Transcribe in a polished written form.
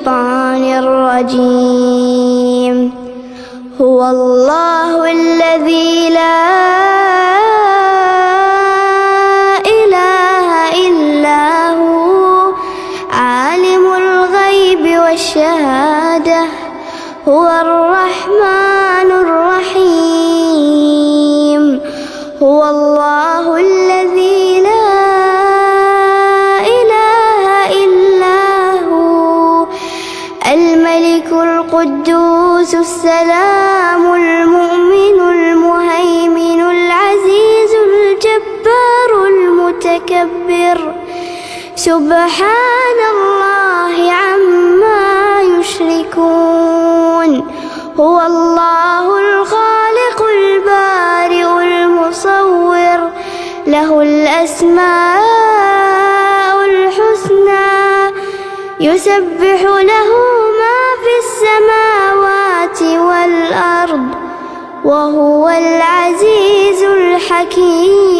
الشيطان الرجيم. هو الله الذي لا إله إلا هو عالم الغيب والشهادة هو الرحمن الرحيم. هو الله الذي لا إله إلا هو الملك القدوس السلام المؤمن المهيمن العزيز الجبار المتكبر سبحان الله عما يشركون. هو الله الخالق البارئ المصور له الأسماء الحسنى يسبح له ما في السماوات والأرض وهو العزيز الحكيم.